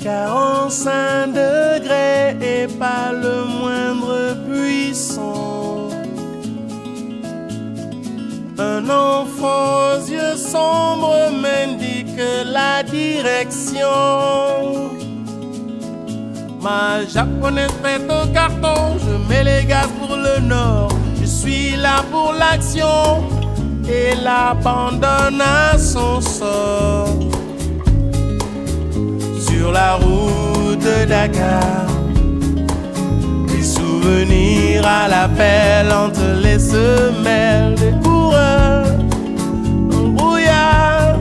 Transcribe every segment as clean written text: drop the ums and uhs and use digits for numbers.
45 degrés et pas le moindre buisson. Un enfant aux yeux sombres m'indique la direction. Ma japonaise fait au carton, je mets les gaz pour le nord. Je suis là pour l'action et l'abandonne à son sort. Sur la route de Dakar, des souvenirs à l'appel entre les semelles des coureurs dans le brouillard.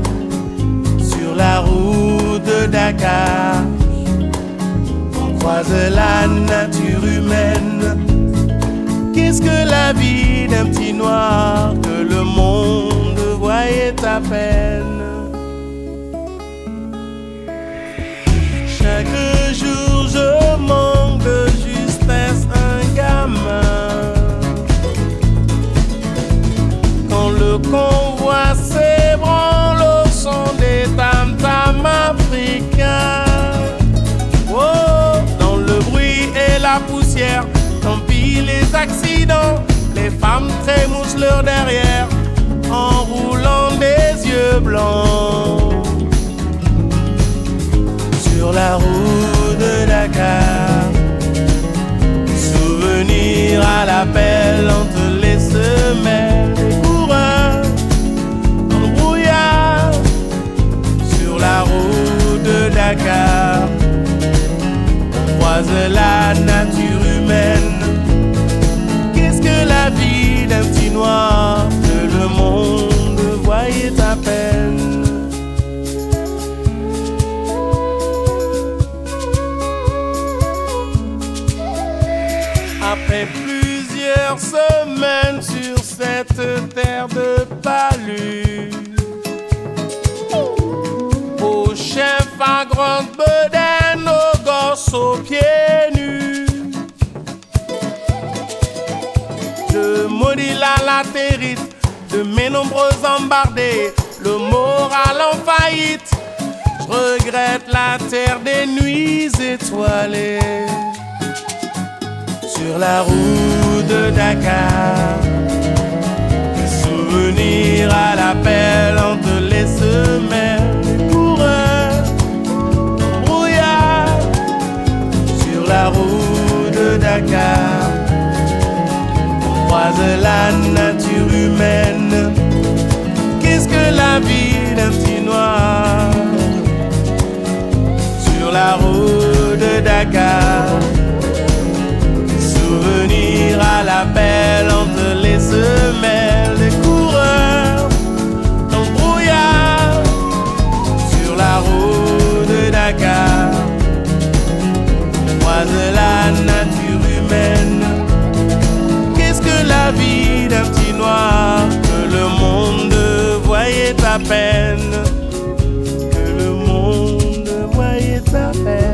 Sur la route de Dakar, on croise la nature humaine. Qu'est-ce que la vie d'un petit noir que le monde voyait à peine? Chaque jour je manque de justesse un gamin. Quand le convoi s'ébranle au son des tam-tams africains. Oh, dans le bruit et la poussière, tant pis les accidents, les femmes trémoussent leur derrière en roulant des yeux blancs. Sur la route de Dakar, souvenirs à l'appel entre les semelles des coureurs dans le brouillard. Sur la route de Dakar, on croise la nature humaine. Qu'est-ce que la vie d'un petit noir que le monde voyait à peine? Après plusieurs semaines sur cette terre de palu, aux chefs à grande bedaine, aux gosses aux pieds nus, de maudit la latérite, de mes nombreux embardés, le moral en faillite. Je regrette la terre des nuits étoilées. Sur la route de Dakar, des souvenirs à l'appel entre les semelles des coureurs dans le brouillard. Sur la route de Dakar, on croise la nature humaine. Qu'est-ce que la vie d'un petit noir? Sur la route de Dakar, souvenirs à l'appel entre les semelles des coureurs dans le brouillard. Sur la route de Dakar, on croise la nature humaine. Qu'est-ce que la vie d'un petit noir que le monde voyait à peine? Que le monde voyait à peine.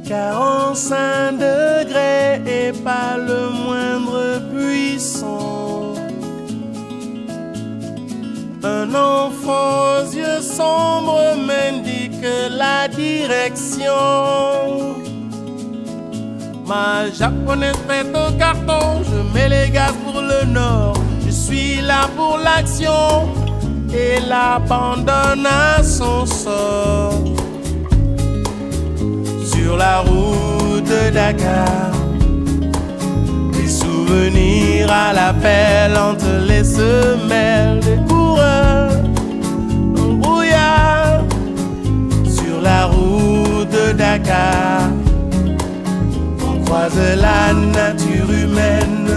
« 45 degrés et pas le moindre buisson. Un enfant aux yeux sombres m'indique la direction. Ma japonaise fait au carton, je mets les gaz pour le nord. Je suis là pour l'action et l'abandonne à son sort. Sur la route de Dakar, des souvenirs à l'appel entre les semelles des coureurs dans le Dakar. On croise la nature humaine.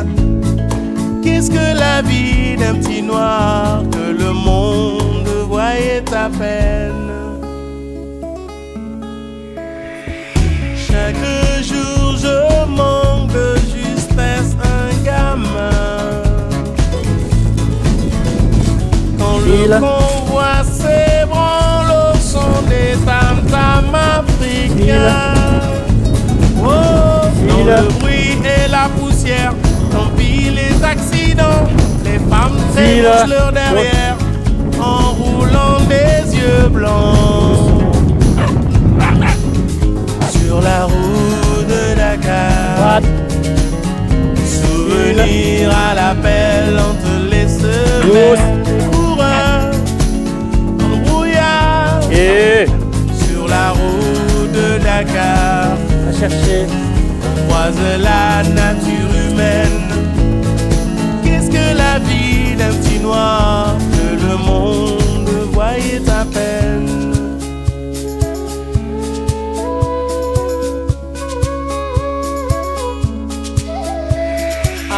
Qu'est-ce que la vie d'un petit noir que le monde voyait à peine? Chaque jour je manque de justesse un gamin. Quand le convoi s'ébranle au son des tam-tams africains. Oh, dans le bruit et la poussière, tant pis les accidents, les femmes trébuchent leur derrière en roulant des yeux blancs. Sur la route de Dakar, souvenir à l'appel entre les semelles des coureurs en brouillard. Sur la route de Dakar, à chercher, on croise la nature humaine. Qu'est-ce que la vie d'un petit noir que le monde voyait à peine?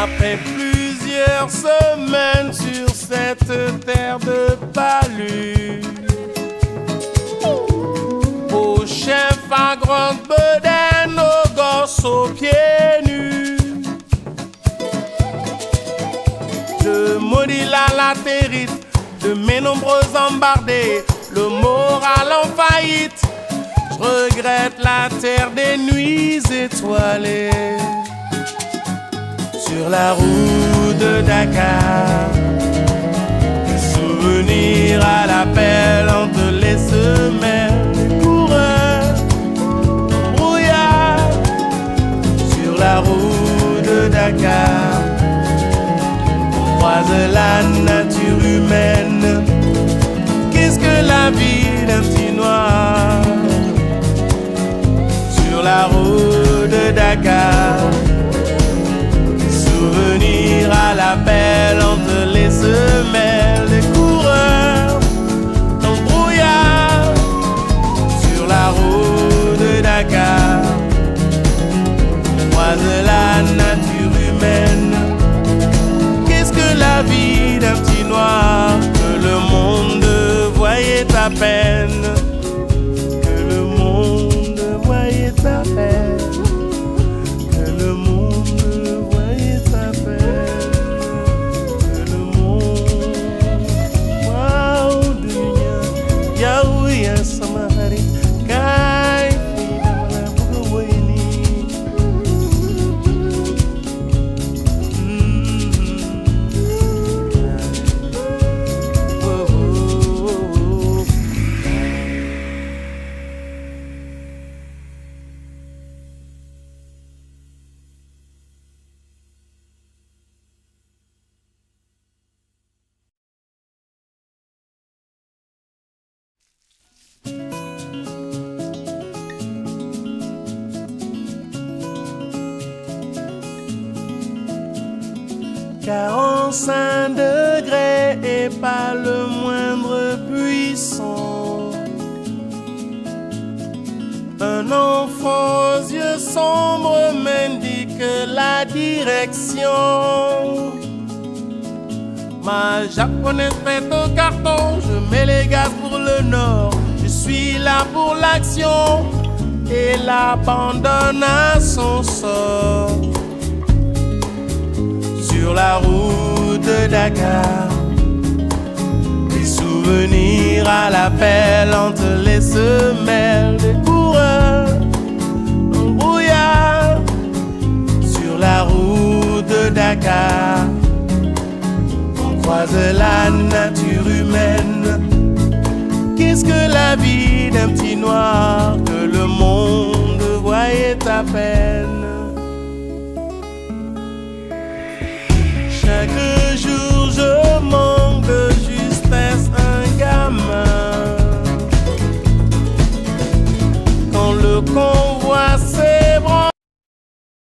Après plusieurs semaines sur cette terre de palu, aux chefs à grande bedaine, aux gosses aux pieds nus, je maudis la latérite de mes nombreux embardés, le moral en faillite. Je regrette la terre des nuits étoilées. Sur la route de Dakar, souvenir à l'appel entre les semelles des coureurs en brouillard. Sur la route de Dakar, on croise la nature humaine. Qu'est-ce que la vie d'un petit noir? Sur la route de Dakar, souvenir à l'appel entre les semelles des coureurs en brouillard. Sur la route de Dakar, on croise la nature humaine. Qu'est-ce que la vie d'un petit noir que le monde voyait à peine? Que le monde voyait à peine. «45 degrés et pas le moindre buisson. Un enfant aux yeux sombres m'indique la direction. Ma japonaise faite au carton, je mets les gaz pour le nord. Je suis là pour l'action et l'abandonne à son sort. Sur la route de Dakar, des souvenirs à l'appel entre les semelles des coureurs en brouillard. Sur la route de Dakar, on croise la nature humaine. Qu'est-ce que la vie d'un petit noir que le monde voyait à peine?